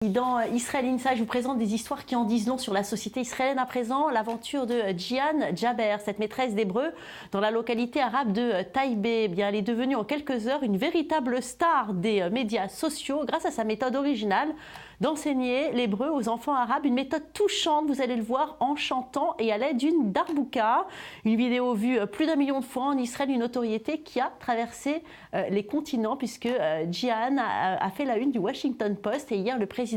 Dans Israël Inside, je vous présente des histoires qui en disent long sur la société israélienne à présent. L'aventure de Jian Jaber, cette maîtresse d'hébreu dans la localité arabe de Taïbé. Eh bien, elle est devenue en quelques heures une véritable star des médias sociaux grâce à sa méthode originale d'enseigner l'hébreu aux enfants arabes. Une méthode touchante, vous allez le voir, en chantant et à l'aide d'une darbouka. Une vidéo vue plus d'1 million de fois en Israël, une notoriété qui a traversé les continents puisque Jian a fait la une du Washington Post et hier le président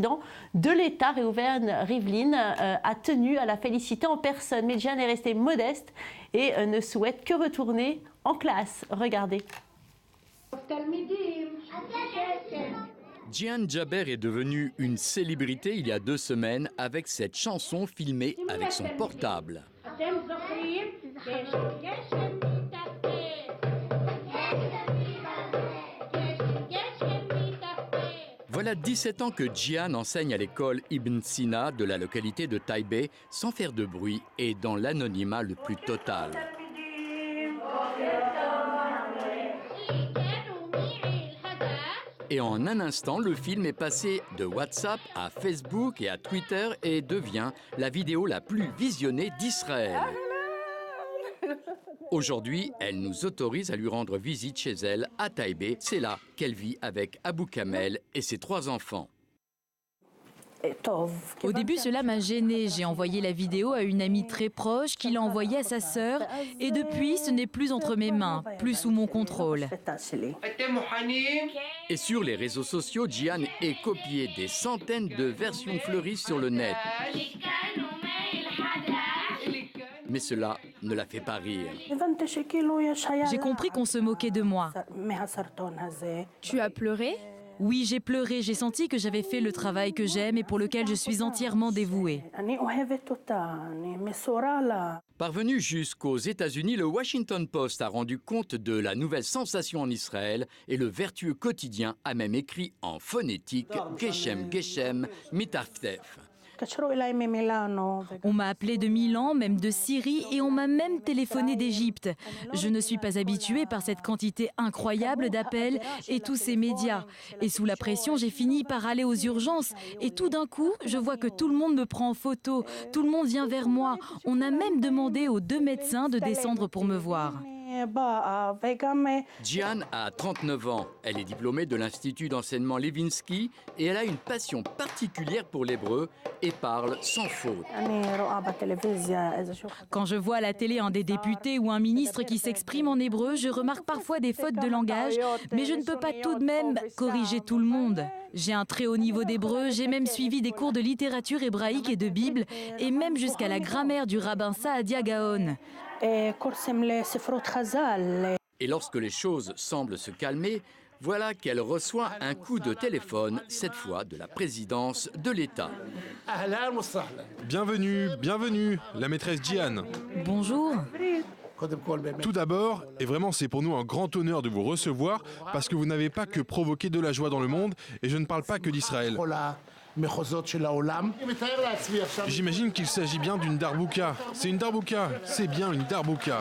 de l'État, Reuven Rivlin, a tenu à la féliciter en personne. Mais Jian est restée modeste et ne souhaite que retourner en classe. Regardez. Jian Jaber est devenue une célébrité il y a 2 semaines avec cette chanson filmée avec son portable. Voilà 17 ans que Jian enseigne à l'école Ibn Sina de la localité de Taïbé sans faire de bruit et dans l'anonymat le plus total. Et en un instant, le film est passé de WhatsApp à Facebook et à Twitter et devient la vidéo la plus visionnée d'Israël. Aujourd'hui, elle nous autorise à lui rendre visite chez elle à Taïbé. C'est là qu'elle vit avec Abou Kamel et ses 3 enfants. Au début, cela m'a gênée. J'ai envoyé la vidéo à une amie très proche qui l'a envoyée à sa sœur. Et depuis, ce n'est plus entre mes mains, plus sous mon contrôle. Et sur les réseaux sociaux, Jian est copié des centaines de versions fleuries sur le net. Mais cela ne la fait pas rire. J'ai compris qu'on se moquait de moi. Tu as pleuré ? Oui, j'ai pleuré. J'ai senti que j'avais fait le travail que j'aime et pour lequel je suis entièrement dévouée. Parvenu jusqu'aux États-Unis, le Washington Post a rendu compte de la nouvelle sensation en Israël et le vertueux quotidien a même écrit en phonétique « Geshem, Geshem, Mitaftef ». On m'a appelé de Milan, même de Syrie, et on m'a même téléphoné d'Égypte. Je ne suis pas habituée par cette quantité incroyable d'appels et tous ces médias. Et sous la pression, j'ai fini par aller aux urgences. Et tout d'un coup, je vois que tout le monde me prend en photo, tout le monde vient vers moi. On a même demandé aux 2 médecins de descendre pour me voir. Jian a 39 ans. Elle est diplômée de l'Institut d'enseignement Levinsky et elle a une passion particulière pour l'hébreu et parle sans faute. Quand je vois à la télé un des députés ou un ministre qui s'exprime en hébreu, je remarque parfois des fautes de langage, mais je ne peux pas tout de même corriger tout le monde. J'ai un très haut niveau d'hébreu, j'ai même suivi des cours de littérature hébraïque et de Bible, et même jusqu'à la grammaire du rabbin Saadia Gaon. Et lorsque les choses semblent se calmer, voilà qu'elle reçoit un coup de téléphone, cette fois de la présidence de l'État. Bienvenue, bienvenue, la maîtresse Jian. Bonjour. Tout d'abord, et vraiment c'est pour nous un grand honneur de vous recevoir, parce que vous n'avez pas que provoqué de la joie dans le monde, et je ne parle pas que d'Israël. J'imagine qu'il s'agit bien d'une darbouka. C'est une darbouka, c'est bien une darbouka.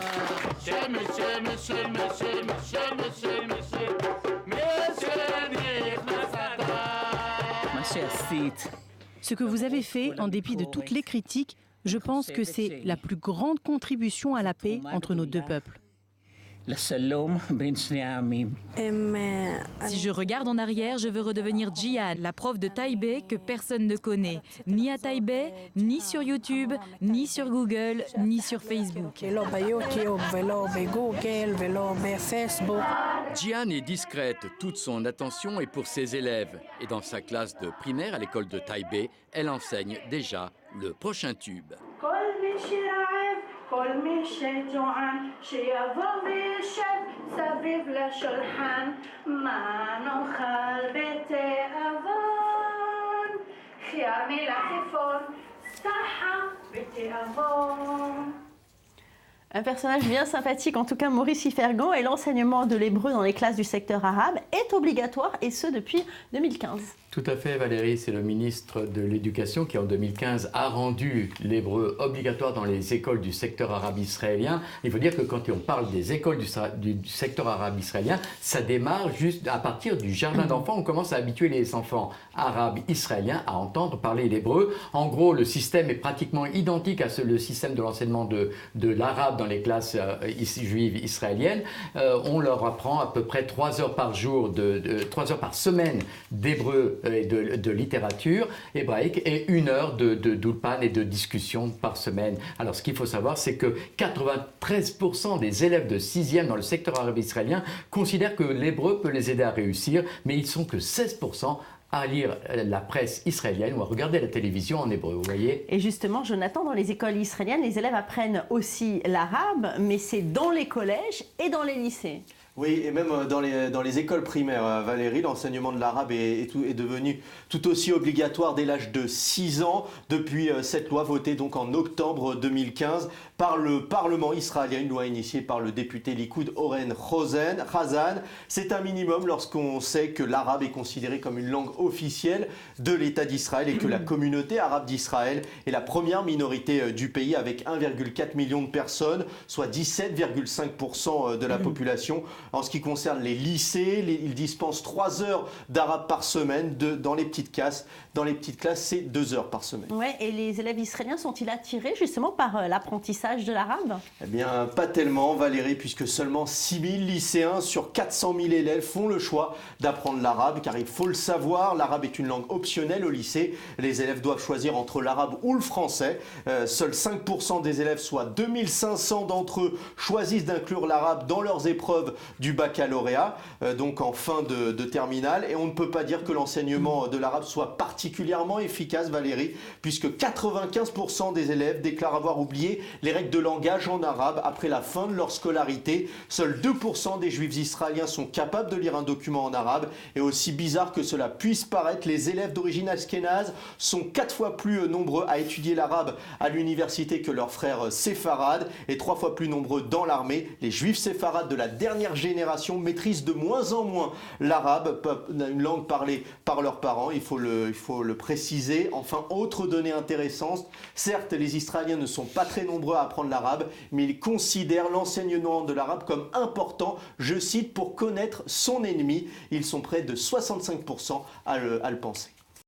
Ce que vous avez fait, en dépit de toutes les critiques, je pense que c'est la plus grande contribution à la paix entre nos 2 peuples. Si je regarde en arrière, je veux redevenir Jian, la prof de Taïbé que personne ne connaît, ni à Taïbé, ni sur YouTube, ni sur Google, ni sur Facebook. Jian est discrète, toute son attention est pour ses élèves. Et dans sa classe de primaire à l'école de Taïbé, elle enseigne déjà le prochain tube. Un personnage bien sympathique, en tout cas Maurice Ifergan, et l'enseignement de l'hébreu dans les classes du secteur arabe est obligatoire, et ce depuis 2015. Tout à fait, Valérie, c'est le ministre de l'Éducation qui, en 2015, a rendu l'hébreu obligatoire dans les écoles du secteur arabe israélien. Il faut dire que quand on parle des écoles du secteur arabe israélien, ça démarre juste à partir du jardin d'enfants. On commence à habituer les enfants arabes israéliens à entendre parler l'hébreu. En gros, le système est pratiquement identique à le système de l'enseignement de l'arabe dans les classes juives israéliennes. On leur apprend à peu près 3 heures par jour, 3 heures par semaine d'hébreu et de littérature hébraïque et 1 heure d'ulpan et de discussion par semaine. Alors ce qu'il faut savoir, c'est que 93% des élèves de 6e dans le secteur arabe israélien considèrent que l'hébreu peut les aider à réussir, mais ils sont que 16% à lire la presse israélienne ou à regarder la télévision en hébreu, vous voyez. Et justement, Jonathan, dans les écoles israéliennes, les élèves apprennent aussi l'arabe, mais c'est dans les collèges et dans les lycées. Oui, et même dans les écoles primaires, Valérie, l'enseignement de l'arabe est devenu tout aussi obligatoire dès l'âge de 6 ans, depuis cette loi votée donc en octobre 2015 par le Parlement israélien, une loi initiée par le député Likoud Oren Chazan. C'est un minimum lorsqu'on sait que l'arabe est considéré comme une langue officielle de l'État d'Israël et que la communauté arabe d'Israël est la première minorité du pays avec 1,4 million de personnes, soit 17,5% de la population. En ce qui concerne les lycées, ils dispensent 3 heures d'arabe par semaine dans les petites classes. Dans les petites classes, c'est 2 heures par semaine. Ouais, et les élèves israéliens sont-ils attirés justement par l'apprentissage de l'arabe? Eh bien, pas tellement, Valérie, puisque seulement 6 000 lycéens sur 400 000 élèves font le choix d'apprendre l'arabe, car il faut le savoir, l'arabe est une langue optionnelle au lycée. Les élèves doivent choisir entre l'arabe ou le français. Seuls 5% des élèves, soit 2500 d'entre eux, choisissent d'inclure l'arabe dans leurs épreuves du baccalauréat, donc en fin de terminale. Et on ne peut pas dire que l'enseignement de l'arabe soit particulièrement efficace, Valérie, puisque 95% des élèves déclarent avoir oublié les règles de langage en arabe après la fin de leur scolarité. Seuls 2% des juifs israéliens sont capables de lire un document en arabe. Et aussi bizarre que cela puisse paraître, les élèves d'origine ashkénaze sont 4 fois plus nombreux à étudier l'arabe à l'université que leurs frères séfarades et 3 fois plus nombreux dans l'armée. Les juifs séfarades de la dernière génération maîtrisent de moins en moins l'arabe, une langue parlée par leurs parents, il faut le préciser. Enfin, autre donnée intéressante, certes les Israéliens ne sont pas très nombreux à apprendre l'arabe, mais ils considèrent l'enseignement de l'arabe comme important, je cite, pour connaître son ennemi. Ils sont près de 65% à le penser.